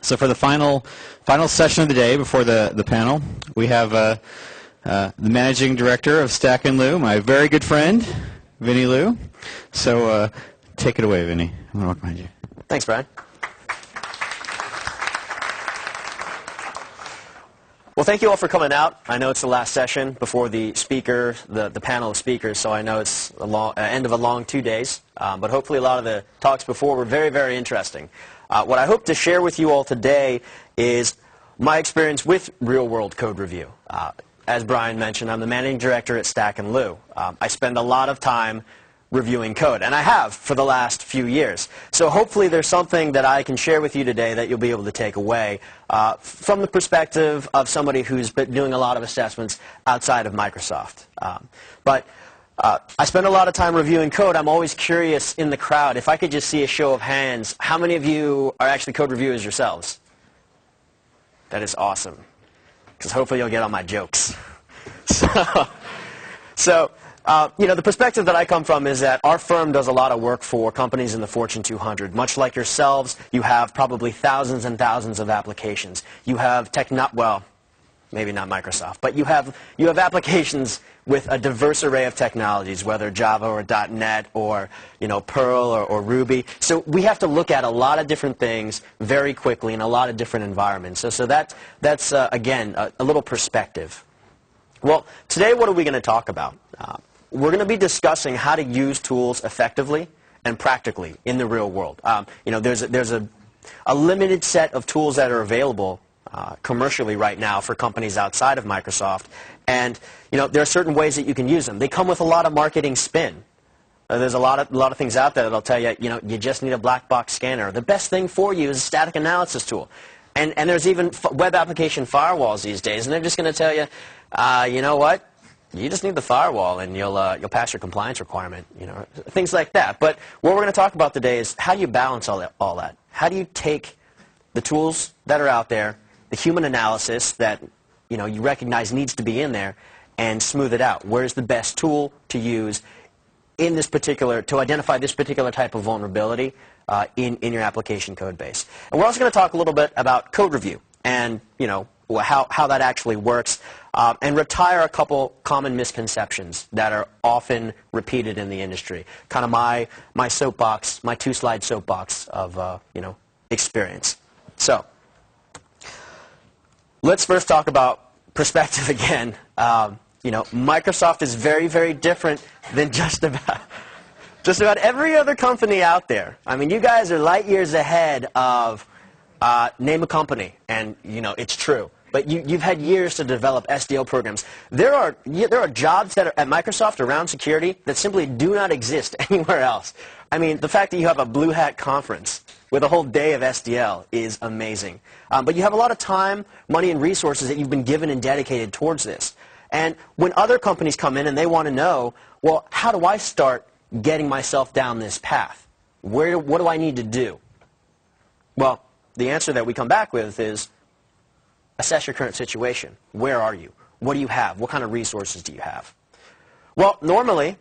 So for the final session of the day before the panel, we have the Managing Director of Stack & Liu, my very good friend, Vinny Liu. So take it away, Vinny. I'm going to walk behind you. Thanks, Brian. Well, thank you all for coming out. I know it's the last session before the speaker, the panel of speakers, so I know it's the end of a long 2 days. But hopefully a lot of the talks before were very, very interesting. What I hope to share with you all today is my experience with real-world code review. As Brian mentioned, I'm the Managing Director at Stack & Liu. I spend a lot of time reviewing code, and I have for the last few years. So hopefully there's something that I can share with you today that you'll be able to take away from the perspective of somebody who's been doing a lot of assessments outside of Microsoft. I spend a lot of time reviewing code. I'm always curious in the crowd, if I could just see a show of hands, how many of you are actually code reviewers yourselves? That is awesome, because hopefully you'll get all my jokes. The perspective that I come from is that our firm does a lot of work for companies in the Fortune 200. Much like yourselves, you have probably thousands and thousands of applications. You have well, maybe not Microsoft, but you have applications with a diverse array of technologies, whether Java or .NET or Perl or Ruby. So we have to look at a lot of different things very quickly in a lot of different environments. So that's again, a little perspective. Well, today what are we going to talk about? We're going to be discussing how to use tools effectively and practically in the real world. There's a limited set of tools that are available commercially right now for companies outside of Microsoft, and there are certain ways that you can use them. They come with a lot of marketing spin. There's a lot of things out there that'll tell you, you just need a black box scanner. The best thing for you is a static analysis tool, and there's even web application firewalls these days, and they're just going to tell you, you know what? You just need the firewall, and you'll pass your compliance requirement, things like that. But what we're going to talk about today is how do you balance all that? How do you take the tools that are out there, the human analysis that you recognize needs to be in there, and smooth it out? Where's the best tool to use in this to identify this particular type of vulnerability in your application code base? And we're also going to talk a little bit about code review and how that actually works, and retire a couple common misconceptions that are often repeated in the industry. Kind of my soapbox, my two-slide soapbox of experience. So let's first talk about perspective again. Microsoft is very, very different than just about every other company out there. I mean, you guys are light years ahead of name a company, and it's true. But you've had years to develop SDL programs. There are jobs that are at Microsoft around security that simply do not exist anywhere else. I mean, the fact that you have a BlueHat conference with a whole day of SDL is amazing. But you have a lot of time, money, and resources that you've been given and dedicated towards this. And when other companies come in and they want to know, well, how do I start getting myself down this path? What do I need to do? Well, the answer that we come back with is assess your current situation. Where are you? What do you have? What kind of resources do you have? Well, normally,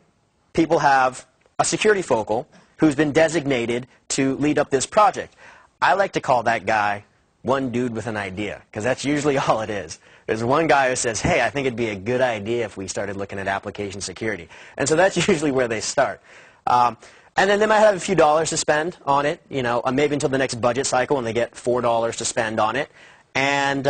people have a security focal who's been designated to lead up this project. I like to call that guy one dude with an idea, because that's usually all it is. There's one guy who says, hey, I think it'd be a good idea if we started looking at application security. And so that's usually where they start. And then they might have a few dollars to spend on it, maybe until the next budget cycle when they get $4 to spend on it. And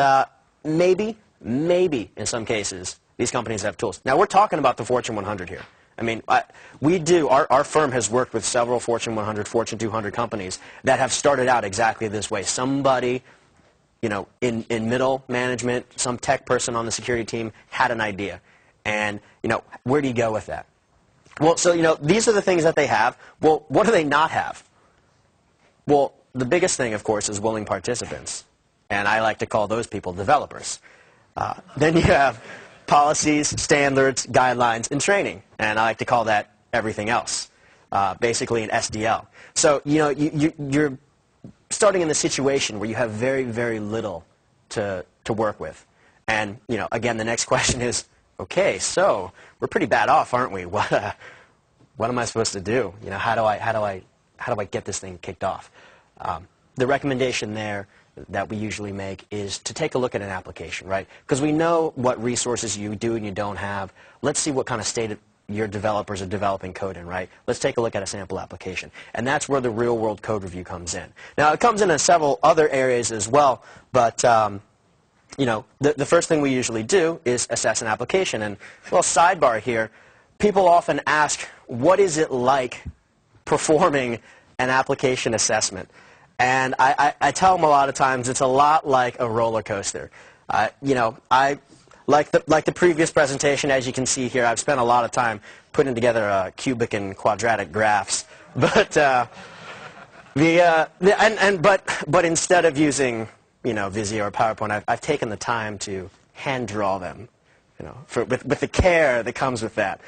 maybe in some cases, these companies have tools. Now, we're talking about the Fortune 100 here. I mean, our firm has worked with several Fortune 100, Fortune 200 companies that have started out exactly this way. Somebody, in middle management, some tech person on the security team had an idea. And, where do you go with that? Well, so, these are the things that they have. Well, what do they not have? Well, the biggest thing, of course, is willing participants. And I like to call those people developers. Then you have policies, standards, guidelines, and training. And I like to call that everything else, basically an SDL. So, you're starting in the situation where you have very, very little to work with. And, again, the next question is, okay, so we're pretty bad off, aren't we? What am I supposed to do? How do I get this thing kicked off? The recommendation there that we usually make is to take a look at an application, right? Because we know what resources you do and you don't have. Let's see what kind of state your developers are developing code in, right? Let's take a look at a sample application. And that's where the real-world code review comes in. Now, it comes in several other areas as well, but you know, the first thing we usually do is assess an application. And, well, sidebar here, people often ask, what is it like performing an application assessment? And I tell them a lot of times it's a lot like a roller coaster. You know, like the previous presentation, as you can see here, I've spent a lot of time putting together cubic and quadratic graphs. But but instead of using, you know, Visio or PowerPoint, I've taken the time to hand draw them, you know, with the care that comes with that.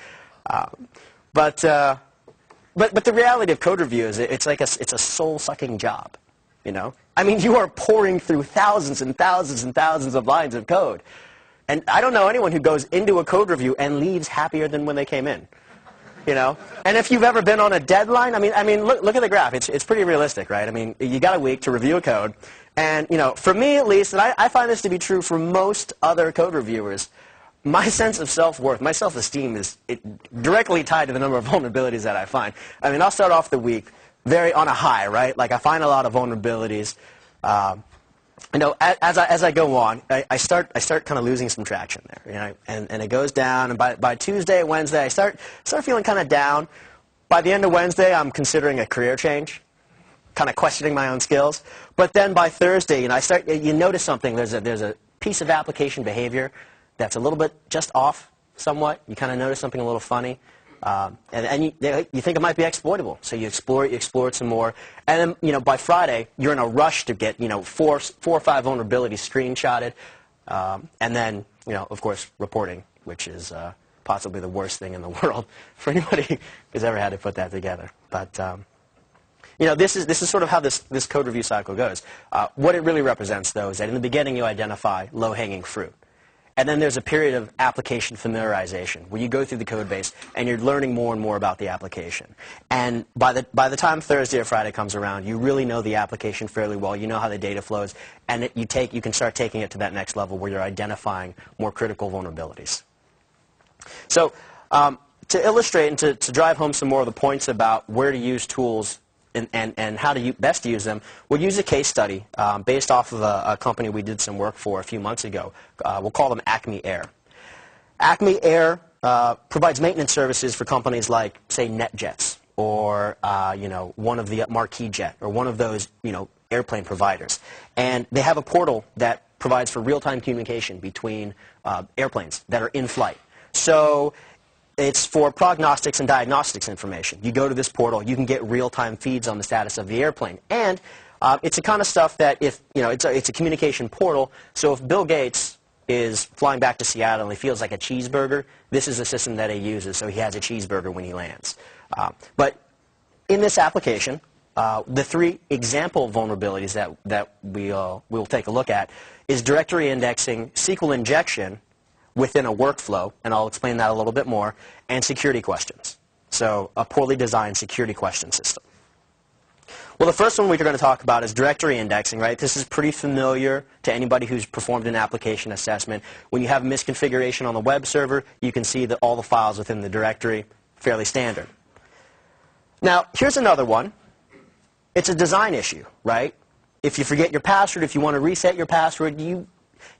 But the reality of code review is it's a soul-sucking job, you know. I mean, you are pouring through thousands and thousands and thousands of lines of code, and I don't know anyone who goes into a code review and leaves happier than when they came in, you know. And if you've ever been on a deadline, I mean, look at the graph. It's pretty realistic, right? I mean, you got a week to review a code, and you know, for me at least, and I find this to be true for most other code reviewers. My sense of self-worth, my self-esteem is directly tied to the number of vulnerabilities that I find. I mean, I'll start off the week very on a high, right? Like I find a lot of vulnerabilities. You know, as I go on, I start kind of losing some traction there, you know, and it goes down. And by Tuesday, Wednesday, I start feeling kind of down. By the end of Wednesday, I'm considering a career change, kind of questioning my own skills. But then by Thursday, you know, you notice something. There's a piece of application behavior that's a little bit just off somewhat. You kind of notice something a little funny. And you think it might be exploitable. So you explore it some more. And then, you know, by Friday, you're in a rush to get, you know, four or five vulnerabilities screenshotted. And then, you know, of course, reporting, which is possibly the worst thing in the world for anybody who's ever had to put that together. But, you know, this is sort of how this code review cycle goes. What it really represents, though, is that in the beginning you identify low-hanging fruit. And then there's a period of application familiarization where you go through the code base and you're learning more and more about the application. And by the time Thursday or Friday comes around, you really know the application fairly well. You know how the data flows, and you can start taking it to that next level where you're identifying more critical vulnerabilities. So to illustrate and to drive home some more of the points about where to use tools and how to best use them, we'll use a case study based off of a company we did some work for a few months ago. We'll call them ACME Air. ACME Air provides maintenance services for companies like, say, NetJets or you know, one of the Marquis Jet or one of those, you know, airplane providers. And they have a portal that provides for real-time communication between airplanes that are in flight. So it's for prognostics and diagnostics information. You go to this portal, you can get real-time feeds on the status of the airplane. And it's the kind of stuff that if, you know, it's a communication portal, so if Bill Gates is flying back to Seattle and he feels like a cheeseburger, this is a system that he uses, so he has a cheeseburger when he lands. But in this application, the three example vulnerabilities that we'll take a look at is directory indexing, SQL injection, within a workflow, and I'll explain that a little bit more, and security questions. So a poorly designed security question system. Well, the first one we're going to talk about is directory indexing, right? This is pretty familiar to anybody who's performed an application assessment. When you have misconfiguration on the web server, you can see that all the files within the directory, fairly standard. Now, here's another one. It's a design issue, right? If you forget your password, if you want to reset your password, you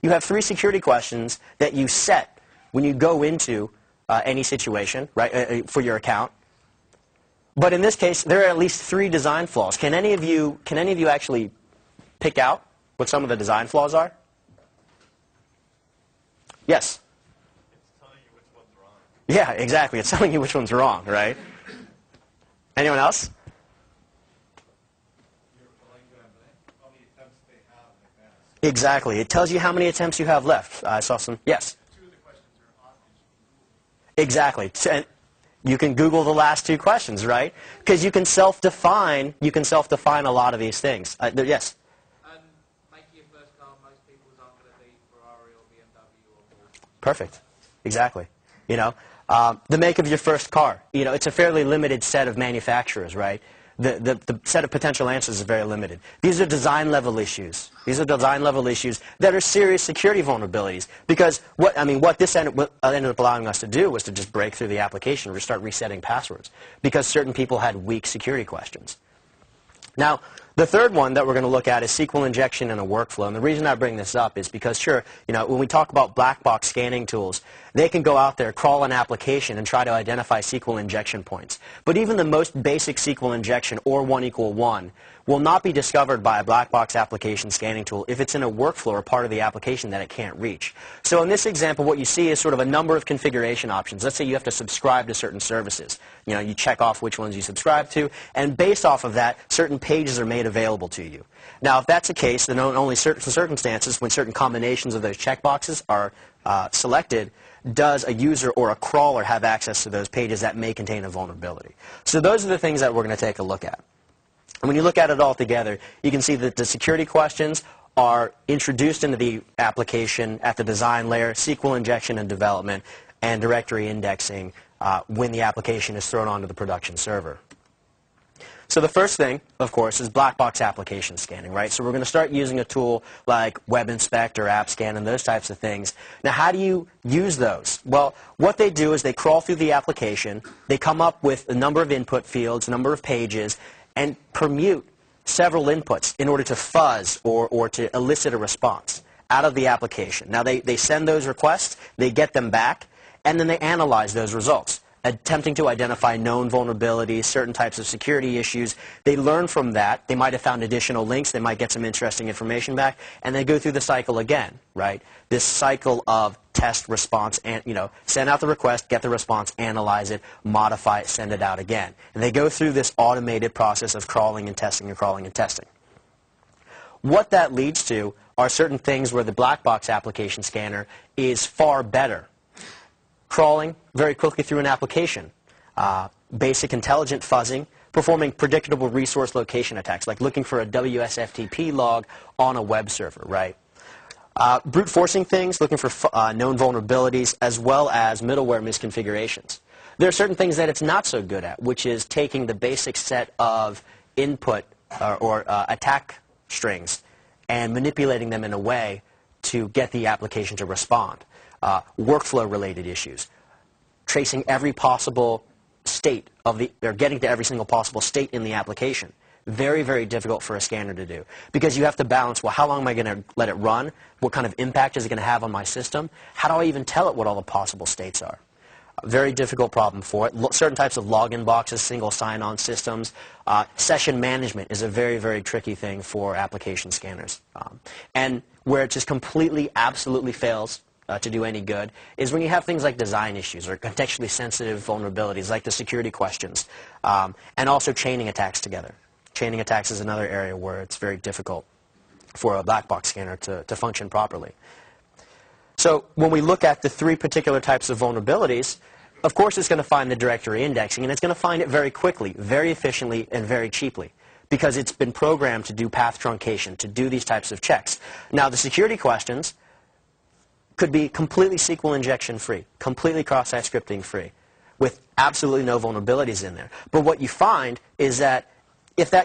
have three security questions that you set when you go into any situation, right, for your account. But in this case, there are at least three design flaws. Can any of you actually pick out what some of the design flaws are? Yes? It's telling you which one's wrong. Yeah, exactly. It's telling you which one's wrong, right? Anyone else? Exactly. It tells you how many attempts you have left. I saw some. Yes? Two of the questions are obvious. Exactly. You can Google the last two questions, right? Because you can self-define. You can self-define a lot of these things. Yes? Make your first car, most people's aren't going to be Ferrari or BMW or Porsche. Perfect. Exactly. You know, the make of your first car. You know, it's a fairly limited set of manufacturers, right? the set of potential answers is very limited. These are design level issues. These are design level issues that are serious security vulnerabilities, because what this ended up allowing us to do was to just break through the application and start resetting passwords because certain people had weak security questions. Now, the third one that we're going to look at is SQL injection in a workflow. And the reason I bring this up is because, sure, when we talk about black box scanning tools, they can go out there, crawl an application, and try to identify SQL injection points. But even the most basic SQL injection, or 1=1, will not be discovered by a black box application scanning tool if it's in a workflow or part of the application that it can't reach. So in this example, what you see is sort of a number of configuration options. Let's say you have to subscribe to certain services. You check off which ones you subscribe to, and based off of that, certain pages are made available to you. Now, if that's the case, then only certain circumstances, when certain combinations of those checkboxes are selected, does a user or a crawler have access to those pages that may contain a vulnerability. So those are the things that we're going to take a look at. And when you look at it all together, you can see that the security questions are introduced into the application at the design layer, SQL injection and development, and directory indexing when the application is thrown onto the production server. So the first thing, of course, is black box application scanning, right? So we're going to start using a tool like Web Inspect or AppScan and those types of things. Now, how do you use those? Well, what they do is they crawl through the application, they come up with a number of input fields, a number of pages, and permute several inputs in order to fuzz or to elicit a response out of the application. Now, they send those requests, they get them back, and then they analyze those results, attempting to identify known vulnerabilities, certain types of security issues. They learn from that. They might have found additional links. They might get some interesting information back, and they go through the cycle again, right? This cycle of test, response, and send out the request, get the response, analyze it, modify it, send it out again. And they go through this automated process of crawling and testing and crawling and testing. What that leads to are certain things where the black box application scanner is far better. Crawling very quickly through an application, basic intelligent fuzzing, performing predictable resource location attacks, like looking for a WSFTP log on a web server, right? Brute forcing things, looking for known vulnerabilities, as well as middleware misconfigurations. There are certain things that it's not so good at, which is taking the basic set of input or attack strings and manipulating them in a way to get the application to respond. Workflow-related issues, tracing every possible state of or getting to every single possible state in the application. Very, very difficult for a scanner to do, because you have to balance, well, how long am I going to let it run? What kind of impact is it going to have on my system? How do I even tell it what all the possible states are? A very difficult problem for it. Certain types of login boxes, single sign-on systems. Session management is a very, very tricky thing for application scanners. And where it just completely, absolutely fails to do any good is when you have things like design issues or contextually sensitive vulnerabilities like the security questions, and also chaining attacks together. Chaining attacks is another area where it's very difficult for a black box scanner to function properly. So when we look at the three particular types of vulnerabilities, of course it's going to find the directory indexing, and it's going to find it very quickly, very efficiently, and very cheaply, because it's been programmed to do path truncation, to do these types of checks. Now, the security questions could be completely SQL injection free, completely cross-site scripting free, with absolutely no vulnerabilities in there. But what you find is that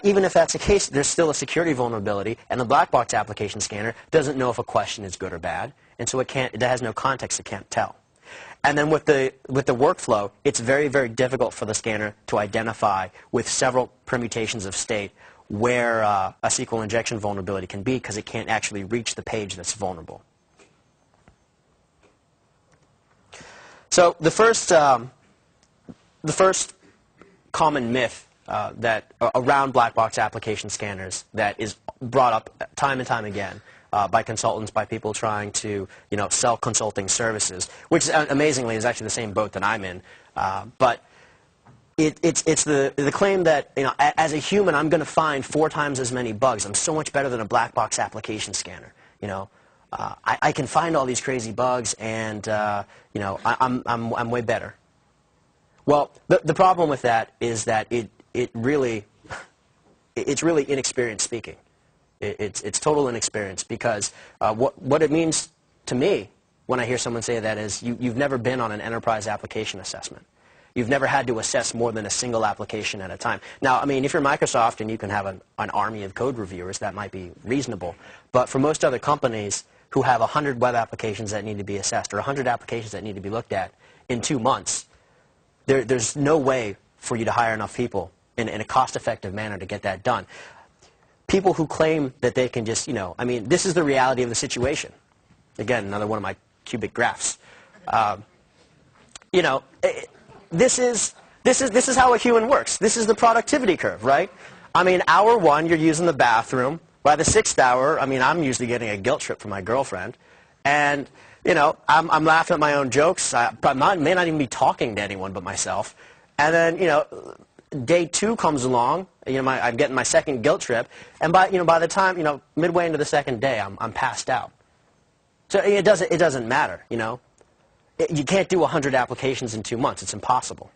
even if that's the case, there's still a security vulnerability, and the black box application scanner doesn't know if a question is good or bad, and so it has no context, it can't tell. And then with the workflow, it's very, very difficult for the scanner to identify with several permutations of state where a SQL injection vulnerability can be, because it can't actually reach the page that's vulnerable. So the first common myth around black box application scanners that is brought up time and time again by consultants, by people trying to sell consulting services, which amazingly is actually the same boat that I'm in. But it's the claim that as a human I'm going to find 4 times as many bugs. I'm so much better than a black box application scanner. I can find all these crazy bugs, and I'm way better. Well, the problem with that is that it's really inexperienced speaking. It's total inexperience, because what it means to me when I hear someone say that is you've never been on an enterprise application assessment. You've never had to assess more than a single application at a time. Now, I mean, if you're Microsoft and you can have an army of code reviewers, that might be reasonable. But for most other companies who have 100 web applications that need to be assessed or 100 applications that need to be looked at in 2 months, there's no way for you to hire enough people in a cost-effective manner to get that done. People who claim that they can just, I mean, this is the reality of the situation. Again, another one of my cubic graphs. This is how a human works. This is the productivity curve, right? I mean, hour 1, you're using the bathroom. By the 6th hour, I mean, I'm usually getting a guilt trip from my girlfriend. And, I'm laughing at my own jokes. I may not even be talking to anyone but myself. And then, day 2 comes along. I'm getting my second guilt trip. And by the time, midway into the second day, I'm passed out. So it doesn't matter, You can't do 100 applications in 2 months. It's impossible,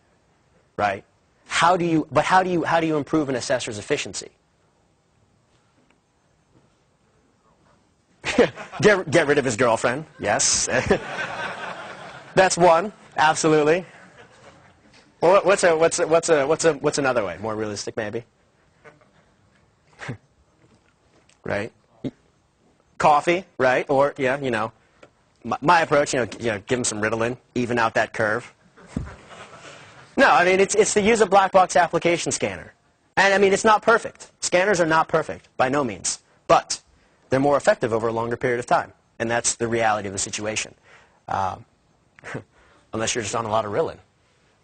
right? How do you improve an assessor's efficiency? Get rid of his girlfriend. Yes, that's one. Absolutely. Well, what's another way? More realistic, maybe. Right. Coffee, right? Or my approach, give him some Ritalin, even out that curve. No, I mean it's to use a black box application scanner, and I mean it's not perfect. Scanners are not perfect by no means, but they're more effective over a longer period of time, and that's the reality of the situation. Unless you're just on a lot of Ritalin,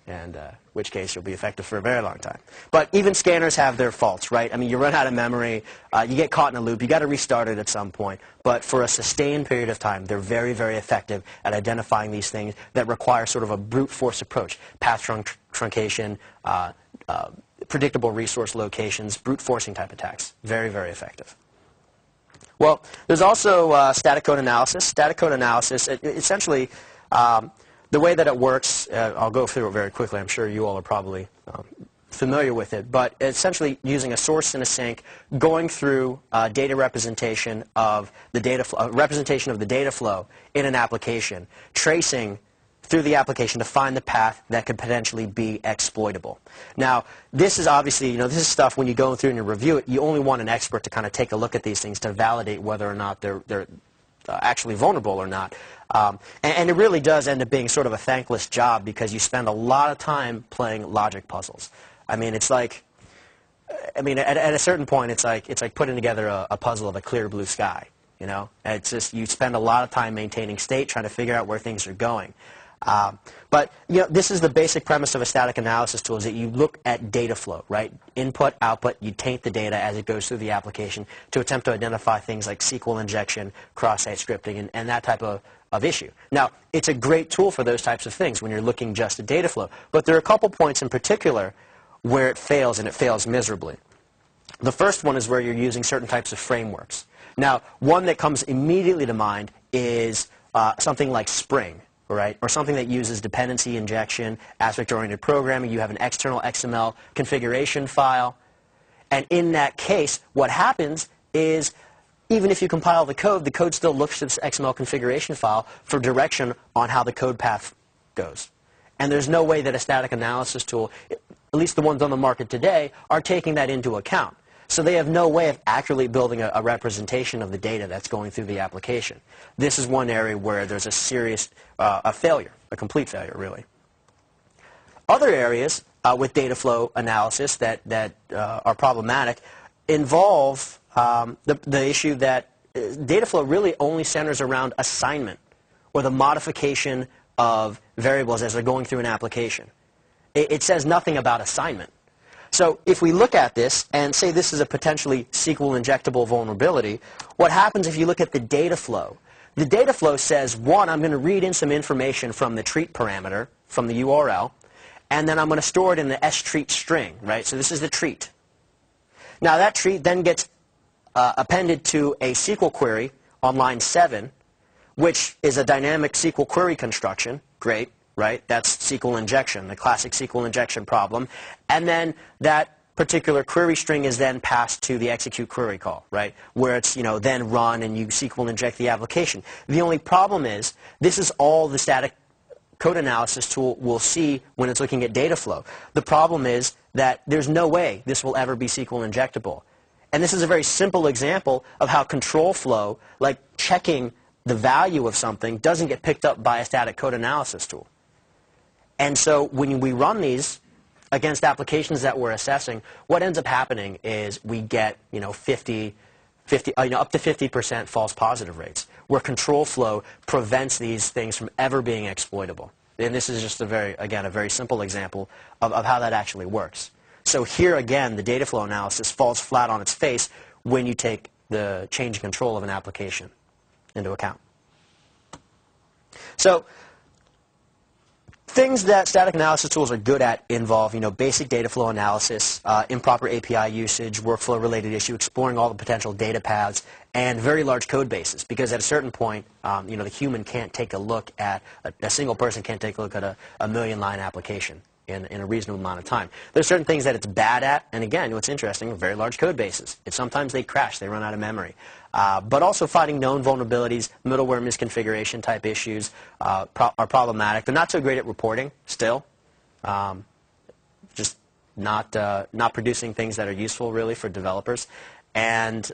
and in which case you'll be effective for a very long time. But even scanners have their faults, right? I mean, you run out of memory, you get caught in a loop, you got to restart it at some point. But for a sustained period of time, they're very, very effective at identifying these things that require sort of a brute force approach. Path truncation, predictable resource locations, brute forcing type attacks. Very, very effective. Well, there's also static code analysis. Static code analysis, essentially, the way that it works, I'll go through it very quickly. I'm sure you all are probably familiar with it. But essentially using a source and a sink, going through data representation of the data flow in an application, tracing through the application to find the path that could potentially be exploitable. Now, this is obviously, this is stuff when you go through and you review it, you only want an expert to kind of take a look at these things to validate whether or not they're actually vulnerable or not. And it really does end up being sort of a thankless job because you spend a lot of time playing logic puzzles. I mean, it's like, at a certain point, it's like putting together a puzzle of a clear blue sky, It's just, you spend a lot of time maintaining state, trying to figure out where things are going. But this is the basic premise of a static analysis tool, is that you look at data flow, right? Input, output, you taint the data as it goes through the application to attempt to identify things like SQL injection, cross-site scripting, and that type of issue. Now, it's a great tool for those types of things when you're looking just at data flow, but there are a couple points in particular where it fails, and it fails miserably. The first one is where you're using certain types of frameworks. Now, one that comes immediately to mind is something like Spring. Right? Or something that uses dependency injection, aspect-oriented programming. You have an external XML configuration file. And in that case, what happens is even if you compile the code still looks at this XML configuration file for direction on how the code path goes. And there's no way that a static analysis tool, at least the ones on the market today, are taking that into account. So they have no way of accurately building a representation of the data that's going through the application. This is one area where there's a serious a failure, a complete failure, really. Other areas with data flow analysis that are problematic involve the issue that data flow really only centers around assignment or the modification of variables as they're going through an application. It says nothing about assignment. So if we look at this and say this is a potentially SQL injectable vulnerability, what happens if you look at the data flow? The data flow says, one, I'm going to read in some information from the treat parameter, from the URL, and then I'm going to store it in the streat string, right? So this is the treat. Now that treat then gets appended to a SQL query on line 7, which is a dynamic SQL query construction. Great. Right? That's SQL injection, the classic SQL injection problem. And then that particular query string is then passed to the execute query call, right? Where it's, then run and you SQL inject the application. The only problem is this is all the static code analysis tool will see when it's looking at data flow. The problem is that there's no way this will ever be SQL injectable. And this is a very simple example of how control flow, like checking the value of something, doesn't get picked up by a static code analysis tool. And so when we run these against applications that we're assessing, what ends up happening is we get, up to 50% false positive rates, where control flow prevents these things from ever being exploitable. And this is just a very simple example of how that actually works. So here again, the data flow analysis falls flat on its face when you take the change in control of an application into account. So things that static analysis tools are good at involve, basic data flow analysis, improper API usage, workflow-related issue, exploring all the potential data paths, and very large code bases. Because at a certain point, the human can't take a look at, a single person can't take a look at a million-line application in a reasonable amount of time. There's certain things that it's bad at, and again, what's interesting, very large code bases. Sometimes they crash, they run out of memory. But also finding known vulnerabilities, middleware misconfiguration type issues are problematic. They're not so great at reporting still, just not producing things that are useful really for developers, and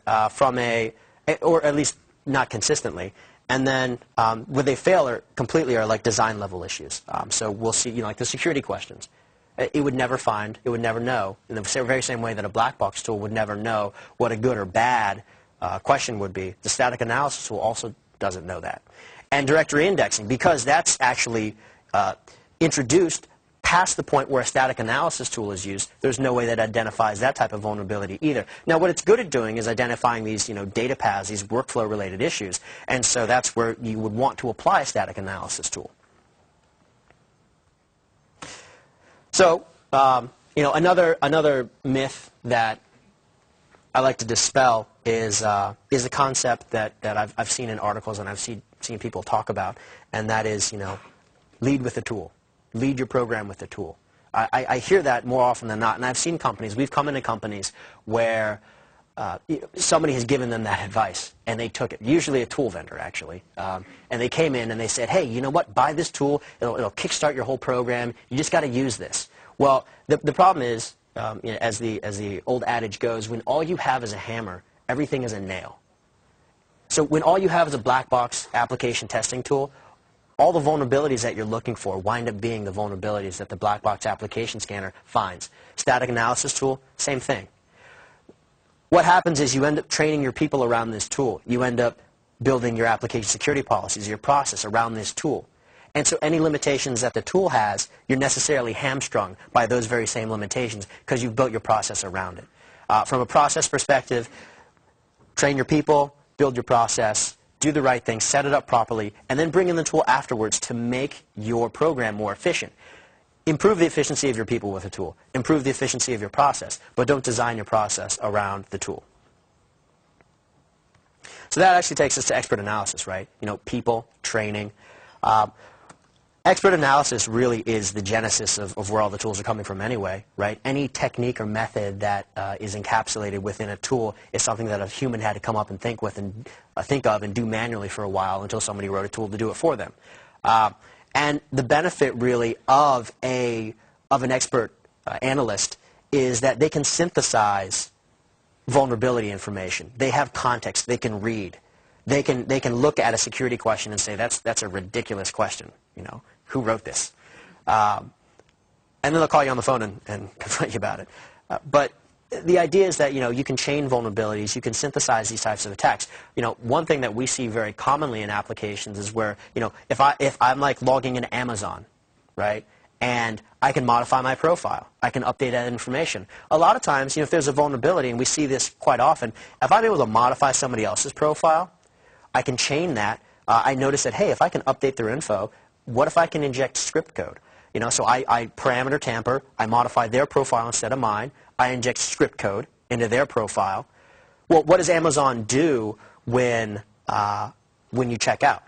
or at least not consistently. And then where they fail completely are like design level issues. So we'll see, like the security questions. It would never find, it would never know, in the very same way that a black box tool would never know what a good or bad question would be. The static analysis tool also doesn't know that. And directory indexing, because that's actually introduced past the point where a static analysis tool is used, there's no way that identifies that type of vulnerability either. Now, what it's good at doing is identifying these, data paths, these workflow-related issues, and so that's where you would want to apply a static analysis tool. So, another myth that I like to dispel is a concept that I've seen in articles and I've seen people talk about, and that is, lead with the tool. Lead your program with the tool. I hear that more often than not, and I've seen companies, we've come into companies where somebody has given them that advice, and they took it, usually a tool vendor actually, and they came in and they said, hey, you know what, buy this tool, it'll kickstart your whole program, you just got to use this. Well, the problem is, as the old adage goes, when all you have is a hammer, everything is a nail. So when all you have is a black box application testing tool, all the vulnerabilities that you're looking for wind up being the vulnerabilities that the black box application scanner finds. Static analysis tool, same thing. What happens is you end up training your people around this tool. You end up building your application security policies, your process around this tool. And so any limitations that the tool has, you're necessarily hamstrung by those very same limitations because you've built your process around it. From a process perspective, train your people, build your process, do the right thing, set it up properly, and then bring in the tool afterwards to make your program more efficient. Improve the efficiency of your people with a tool. Improve the efficiency of your process, but don't design your process around the tool. So that actually takes us to expert analysis, right? People, training. Expert analysis really is the genesis of where all the tools are coming from anyway, right? Any technique or method that is encapsulated within a tool is something that a human had to come up and think of and do manually for a while until somebody wrote a tool to do it for them. And the benefit really of an expert analyst is that they can synthesize vulnerability information. They have context. They can read. They can look at a security question and say, that's a ridiculous question. Who wrote this? And then they'll call you on the phone and confront you about it. But the idea is that you can chain vulnerabilities, you can synthesize these types of attacks. One thing that we see very commonly in applications is where if I'm like logging into Amazon, right, and I can modify my profile, I can update that information. A lot of times, if there's a vulnerability, and we see this quite often, if I'm able to modify somebody else's profile, I can chain that. I notice that, hey, if I can update their info, what if I can inject script code? So I parameter tamper, I modify their profile instead of mine, I inject script code into their profile. Well, what does Amazon do when you check out?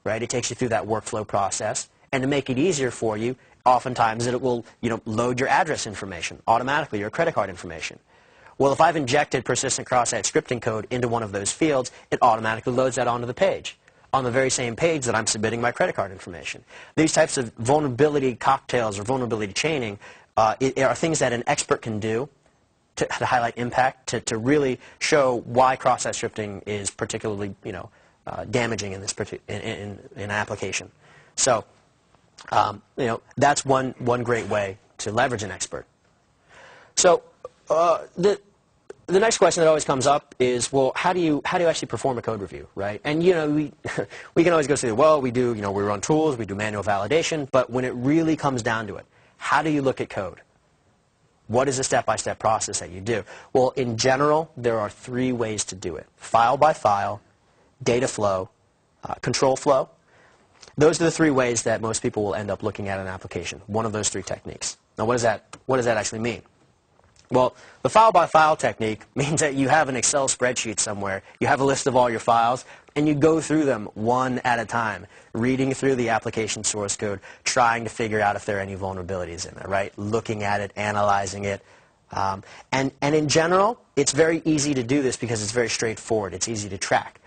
Right? It takes you through that workflow process, and to make it easier for you, oftentimes it will load your address information automatically, your credit card information. Well, if I've injected persistent cross-site scripting code into one of those fields, it automatically loads that onto the page. on the very same page that I'm submitting my credit card information. These types of vulnerability cocktails or vulnerability chaining are things that an expert can do to highlight impact, to really show why cross-site scripting is particularly damaging in this in an application. So that's one great way to leverage an expert. So the next question that always comes up is, well, how do you actually perform a code review, right? And we can always go say, well, we run tools, we do manual validation, but when it really comes down to it, how do you look at code? What is the step-by-step process that you do? Well, in general, there are 3 ways to do it: file by file, data flow, control flow. Those are the 3 ways that most people will end up looking at an application. One of those 3 techniques. Now, what does that actually mean? Well, the file-by-file technique means that you have an Excel spreadsheet somewhere, you have a list of all your files, and you go through them one at a time, reading through the application source code, trying to figure out if there are any vulnerabilities in there, right? Looking at it, analyzing it. And in general, it's very easy to do this because it's very straightforward. It's easy to track.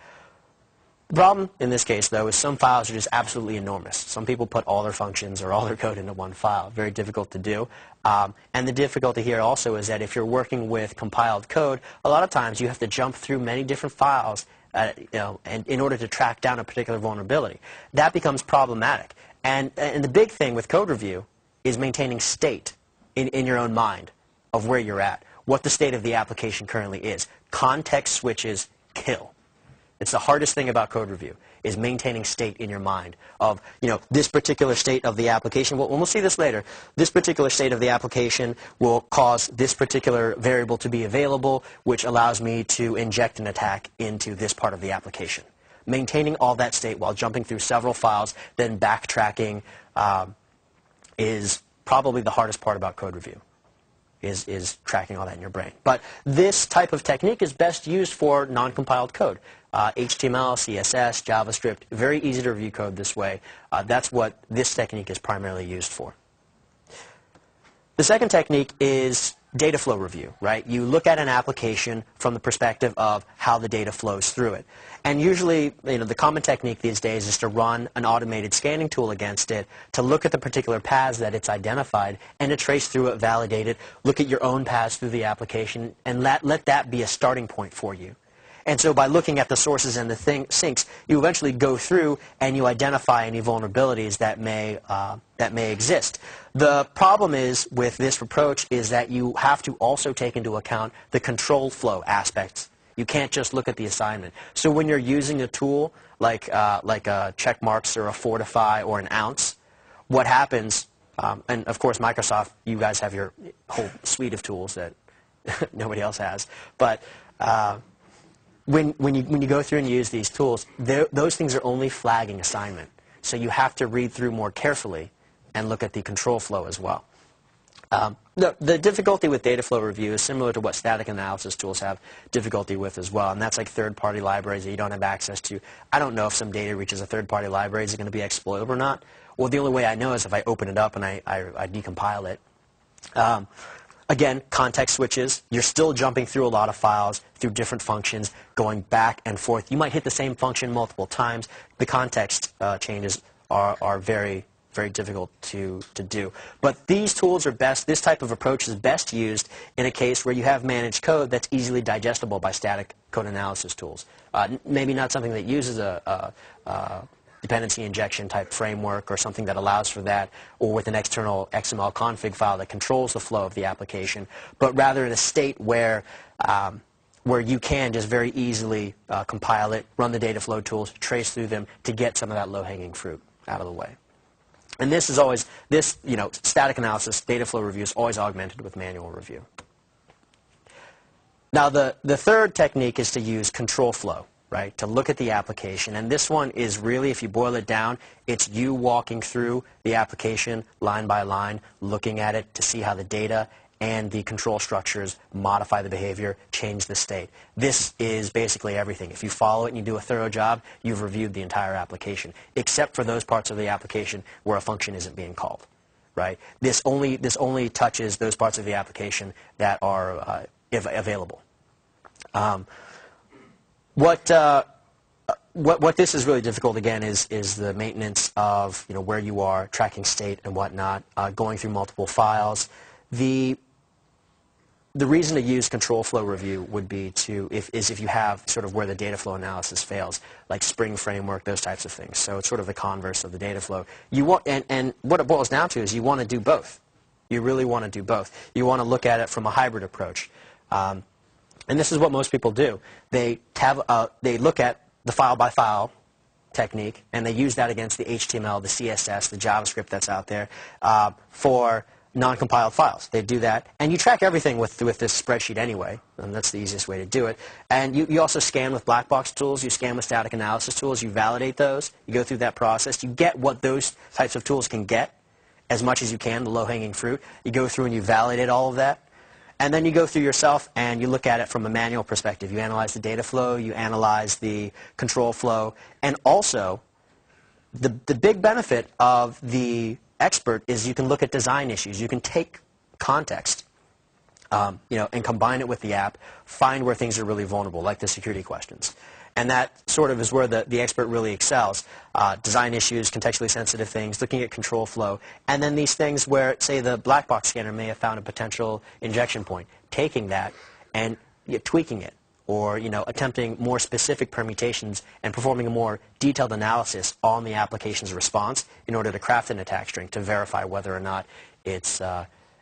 The problem in this case, though, is some files are just absolutely enormous. Some people put all their functions or all their code into one file. Very difficult to do. And the difficulty here also is that if you're working with compiled code, a lot of times you have to jump through many different files and in order to track down a particular vulnerability. That becomes problematic. And the big thing with code review is maintaining state in your own mind of where you're at, what the state of the application currently is. Context switches kill. It's the hardest thing about code review, is maintaining state in your mind of, this particular state of the application. Well, we'll see this later. This particular state of the application will cause this particular variable to be available, which allows me to inject an attack into this part of the application. Maintaining all that state while jumping through several files, then backtracking, is probably the hardest part about code review. Is tracking all that in your brain. But this type of technique is best used for non-compiled code. HTML, CSS, JavaScript, very easy to review code this way. That's what this technique is primarily used for. The second technique is data flow review, right? You look at an application from the perspective of how the data flows through it. And usually, the common technique these days is to run an automated scanning tool against it to look at the particular paths that it's identified and to trace through it, validate it, look at your own paths through the application, and let that be a starting point for you. And so by looking at the sources and the sinks, you eventually go through and you identify any vulnerabilities that may exist. The problem is with this approach is that you have to also take into account the control flow aspects. You can't just look at the assignment. So when you're using a tool like a check marks or a Fortify or an ounce, what happens, and of course Microsoft, you guys have your whole suite of tools that nobody else has, but when you go through and use these tools, those things are only flagging assignment. So you have to read through more carefully and look at the control flow as well. The difficulty with data flow review is similar to what static analysis tools have difficulty with as well, and that's like third-party libraries that you don't have access to. I don't know if some data reaches a third-party library, is it going to be exploitable or not? Well, the only way I know is if I open it up and I decompile it. Again, context switches. You're still jumping through a lot of files, through different functions, going back and forth. You might hit the same function multiple times. The context changes are very, very difficult to do. But these tools are best, this type of approach is best used in a case where you have managed code that's easily digestible by static code analysis tools. Maybe not something that uses a dependency injection type framework or something that allows for that, or with an external XML config file that controls the flow of the application, but rather in a state where you can just very easily compile it, run the data flow tools, trace through them to get some of that low-hanging fruit out of the way. And this is always, static analysis, data flow review is always augmented with manual review. Now the third technique is to use control flow. Right, to look at the application, and this one is really, if you boil it down, it's you walking through the application line by line, looking at it to see how the data and the control structures modify the behavior, change the state. This is basically everything. If you follow it and you do a thorough job, you've reviewed the entire application, except for those parts of the application where a function isn't being called. Right? This only touches those parts of the application that what this is really difficult, again, is the maintenance of where you are, tracking state and whatnot, going through multiple files. The reason to use control flow review would be if you have sort of where the data flow analysis fails, like Spring Framework, those types of things. So it's sort of the converse of the data flow. You want, and what it boils down to is you want to do both. You really want to do both. You want to look at it from a hybrid approach. And this is what most people do. They look at the file-by-file technique, and they use that against the HTML, the CSS, the JavaScript that's out there for non-compiled files. They do that, and you track everything with this spreadsheet anyway, and that's the easiest way to do it. And you also scan with black box tools, you scan with static analysis tools, you validate those, you go through that process, you get what those types of tools can get as much as you can, the low-hanging fruit. You go through and you validate all of that, and then you go through yourself and you look at it from a manual perspective. You analyze the data flow, you analyze the control flow, and also the big benefit of the expert is you can look at design issues. You can take context, and combine it with the app, find where things are really vulnerable, like the security questions. And that sort of is where the expert really excels. Design issues, contextually sensitive things, looking at control flow, and then these things where, say, the black box scanner may have found a potential injection point, taking that and tweaking it, or attempting more specific permutations and performing a more detailed analysis on the application's response in order to craft an attack string to verify whether or not it's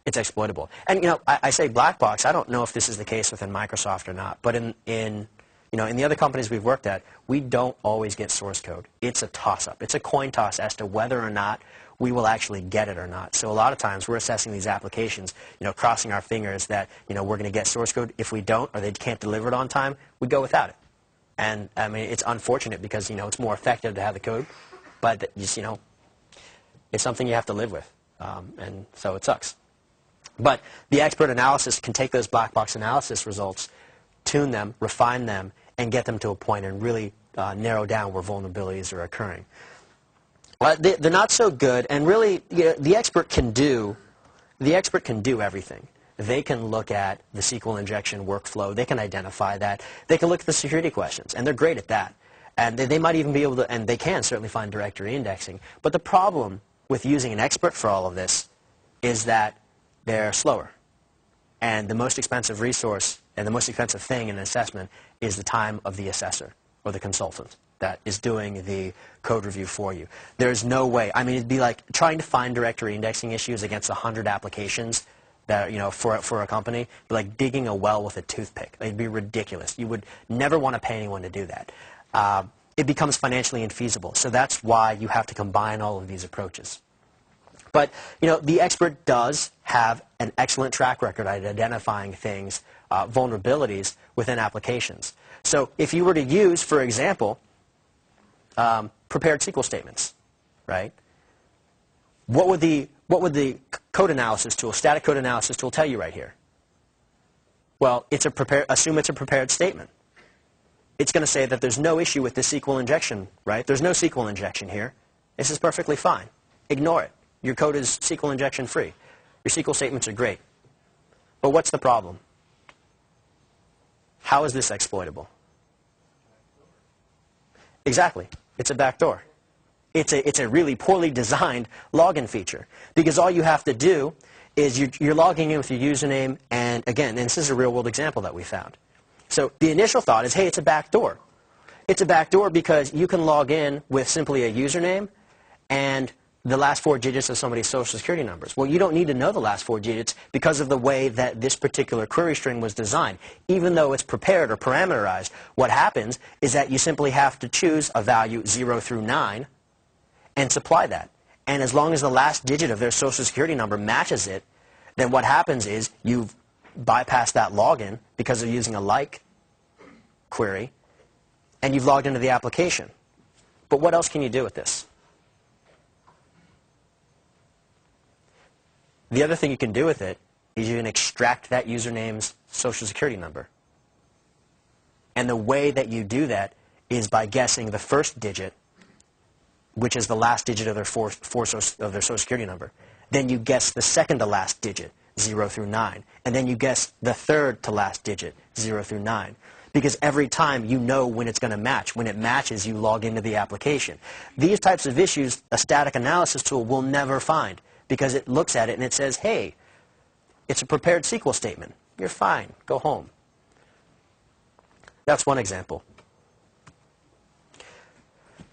exploitable. And I say black box. I don't know if this is the case within Microsoft or not, but in the other companies we've worked at, we don't always get source code. It's a toss-up. It's a coin toss as to whether or not we will actually get it or not. So a lot of times we're assessing these applications, crossing our fingers that, we're going to get source code. If we don't, or they can't deliver it on time, we go without it. And, I mean, it's unfortunate because, it's more effective to have the code, but, it's something you have to live with, and so it sucks. But the expert analysis can take those black box analysis results, tune them, refine them, and get them to a point and really narrow down where vulnerabilities are occurring. They're not so good, and really, the expert can do everything. They can look at the SQL injection workflow. They can identify that. They can look at the security questions, and they're great at that. And they might even be able to, and they can certainly find directory indexing. But the problem with using an expert for all of this is that they're slower. And the most expensive resource and the most expensive thing in an assessment is the time of the assessor or the consultant that is doing the code review for you. There's no way. I mean, it'd be like trying to find directory indexing issues against 100 applications that, for a company. It'd be like digging a well with a toothpick. It'd be ridiculous. You would never want to pay anyone to do that. It becomes financially infeasible. So that's why you have to combine all of these approaches. But, the expert does have an excellent track record at identifying things, vulnerabilities within applications. So if you were to use, for example, prepared SQL statements, right? What would the code analysis tool, static code analysis tool, tell you right here? Well, assume it's a prepared statement. It's going to say that there's no issue with the SQL injection, right? There's no SQL injection here. This is perfectly fine. Ignore it. Your code is SQL injection free. Your SQL statements are great. But what's the problem? How is this exploitable? Exactly. It's a backdoor. It's a really poorly designed login feature. Because all you have to do is you're logging in with your username, and again, and this is a real-world example that we found. So the initial thought is, hey, it's a backdoor. It's a backdoor because you can log in with simply a username and the last 4 digits of somebody's social security numbers. Well, you don't need to know the last 4 digits because of the way that this particular query string was designed. Even though it's prepared or parameterized, what happens is that you simply have to choose a value 0 through 9 and supply that. And as long as the last digit of their social security number matches it, then what happens is you've bypassed that login because of using a like query, and you've logged into the application. But what else can you do with this? The other thing you can do with it is you can extract that username's social security number. And the way that you do that is by guessing the first digit, which is the last digit of their social security number. Then you guess the second to last digit, 0 through 9. And then you guess the third to last digit, 0 through 9. because every time you know when it's going to match. When it matches, you log into the application. These types of issues a static analysis tool will never find, because it looks at it and it says, hey, it's a prepared SQL statement. You're fine. Go home. That's one example.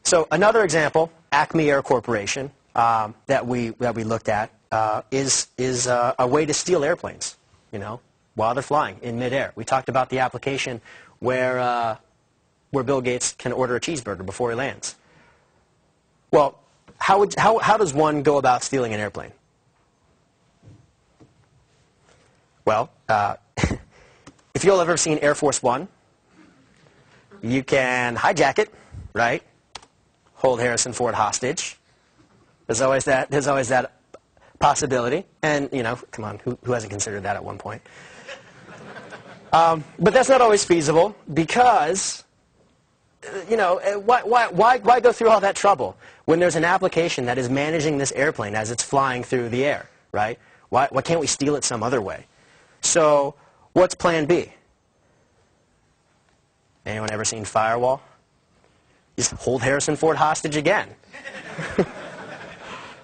So another example, ACME Air Corporation, that we looked at is a way to steal airplanes, while they're flying in midair. We talked about the application where Bill Gates can order a cheeseburger before he lands. Well, how does one go about stealing an airplane? Well, if you've ever seen Air Force One, you can hijack it, right? Hold Harrison Ford hostage. There's always that possibility. And, come on, who hasn't considered that at one point? But that's not always feasible because, why go through all that trouble when there's an application that is managing this airplane as it's flying through the air, right? Why can't we steal it some other way? So what's plan B? Anyone ever seen Firewall? Just hold Harrison Ford hostage again.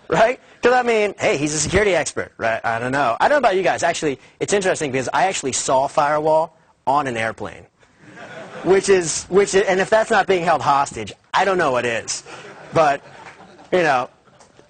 Right? Because, hey, he's a security expert, right? I don't know. I don't know about you guys. Actually, it's interesting because I actually saw Firewall on an airplane. Which is, and if that's not being held hostage, I don't know what is. But,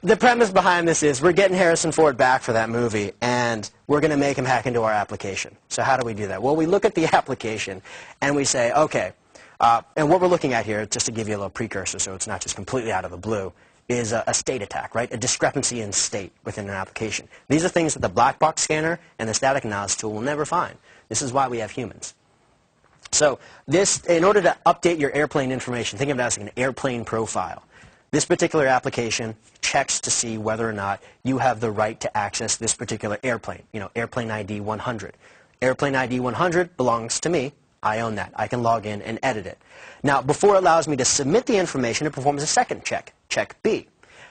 the premise behind this is we're getting Harrison Ford back for that movie, and we're going to make him hack into our application. So how do we do that? Well, we look at the application, and we say, okay, and what we're looking at here, just to give you a little precursor so it's not just completely out of the blue, is a state attack, right? A discrepancy in state within an application. These are things that the black box scanner and the static analysis tool will never find. This is why we have humans. So in order to update your airplane information, think of it as an airplane profile. This particular application checks to see whether or not you have the right to access this particular airplane, airplane ID 100. Airplane ID 100 belongs to me. I own that. I can log in and edit it. Now, before it allows me to submit the information, it performs a second check, check B.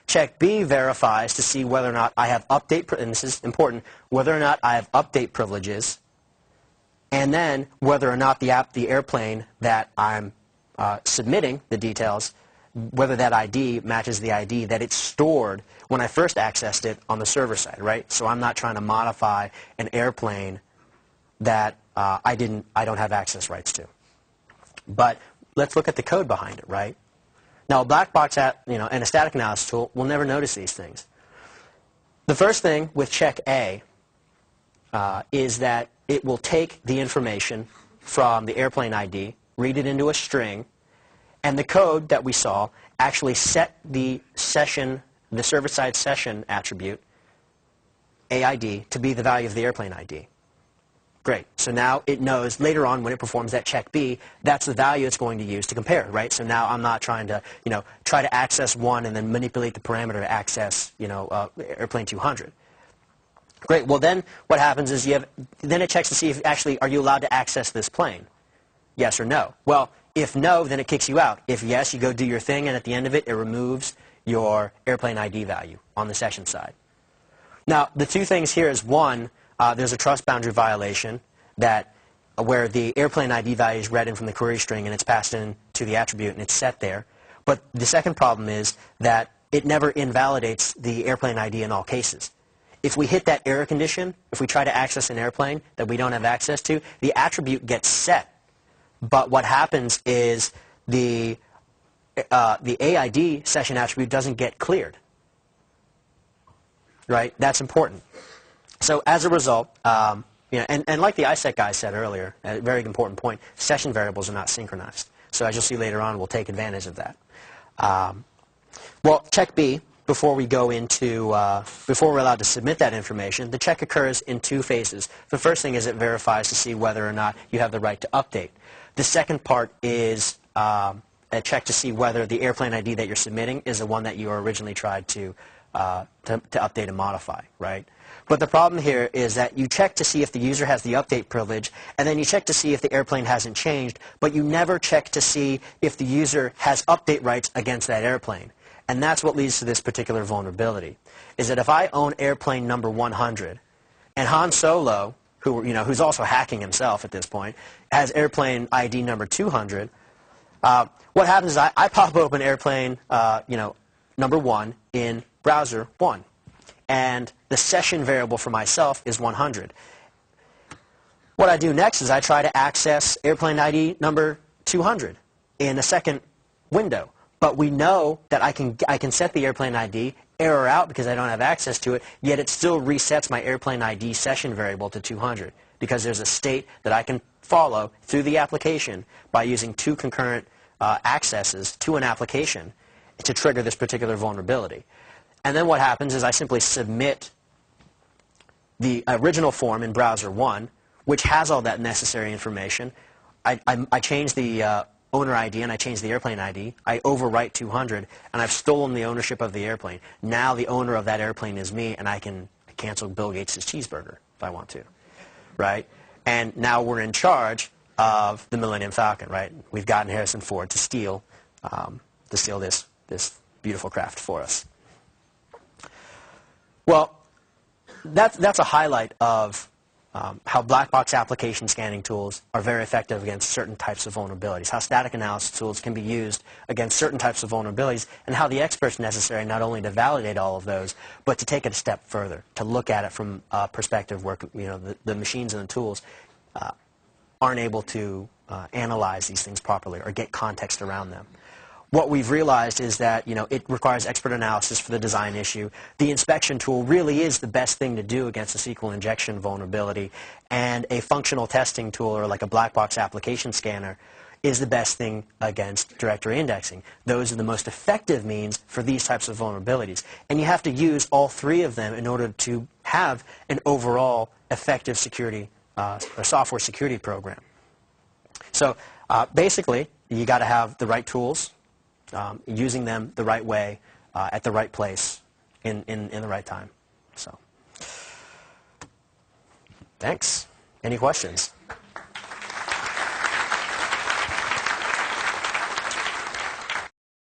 Check B verifies to see whether or not I have update, and this is important, whether or not I have update privileges, and then whether or not the airplane that I'm submitting the details, whether that ID matches the ID that it stored when I first accessed it on the server side, right? So I'm not trying to modify an airplane that I don't have access rights to. But let's look at the code behind it, right? Now, a black box and a static analysis tool will never notice these things. The first thing with check A is that it will take the information from the airplane ID, read it into a string, and the code that we saw actually set the server-side session attribute, AID, to be the value of the airplane ID. Great. So now it knows later on when it performs that check B, that's the value it's going to use to compare, right? So now I'm not trying to, try to access one and then manipulate the parameter to access, airplane 200. Great. Well, then what happens is then it checks to see if actually are you allowed to access this plane? Yes or no? Well, if no, then it kicks you out. If yes, you go do your thing, and at the end of it, it removes your airplane ID value on the session side. Now, the two things here is, one, there's a trust boundary violation where the airplane ID value is read in from the query string and it's passed in to the attribute and it's set there. But the second problem is that it never invalidates the airplane ID in all cases. If we hit that error condition, if we try to access an airplane that we don't have access to, the attribute gets set. But what happens is the AID session attribute doesn't get cleared. Right? That's important. So as a result, and like the ISEC guy said earlier, a very important point, session variables are not synchronized. So as you'll see later on, we'll take advantage of that. Well, check B, before we go into, before we're allowed to submit that information, the check occurs in two phases. The first thing is it verifies to see whether or not you have the right to update. The second part is a check to see whether the airplane ID that you're submitting is the one that you originally tried to update and modify, right? But the problem here is that you check to see if the user has the update privilege, and then you check to see if the airplane hasn't changed, but you never check to see if the user has update rights against that airplane. And that's what leads to this particular vulnerability, is that if I own airplane number 100, and Han Solo, who's also hacking himself at this point, has airplane ID number 200. What happens is I pop open airplane, number 1 in browser 1, and the session variable for myself is 100. What I do next is I try to access airplane ID number 200 in a second window. But we know that I can set the airplane ID, error out because I don't have access to it, yet it still resets my airplane ID session variable to 200 because there's a state that I can follow through the application by using 2 concurrent accesses to an application to trigger this particular vulnerability. And then what happens is I simply submit the original form in browser 1, which has all that necessary information. I change the owner ID and I change the airplane ID. I overwrite 200, and I've stolen the ownership of the airplane. Now the owner of that airplane is me, and I can cancel Bill Gates' cheeseburger if I want to, right? And now we're in charge of the Millennium Falcon, right? We've gotten Harrison Ford to steal this beautiful craft for us. Well, that's a highlight of how black box application scanning tools are very effective against certain types of vulnerabilities, how static analysis tools can be used against certain types of vulnerabilities, and how the experts necessary not only to validate all of those, but to take it a step further, to look at it from a perspective where the machines and the tools aren't able to analyze these things properly or get context around them. What we've realized is that it requires expert analysis for the design issue. The inspection tool really is the best thing to do against a SQL injection vulnerability, and a functional testing tool or like a black box application scanner is the best thing against directory indexing. Those are the most effective means for these types of vulnerabilities, and you have to use all 3 of them in order to have an overall effective security or software security program. So basically, you got to have the right tools. Using them the right way, at the right place, in the right time. So, thanks. Any questions?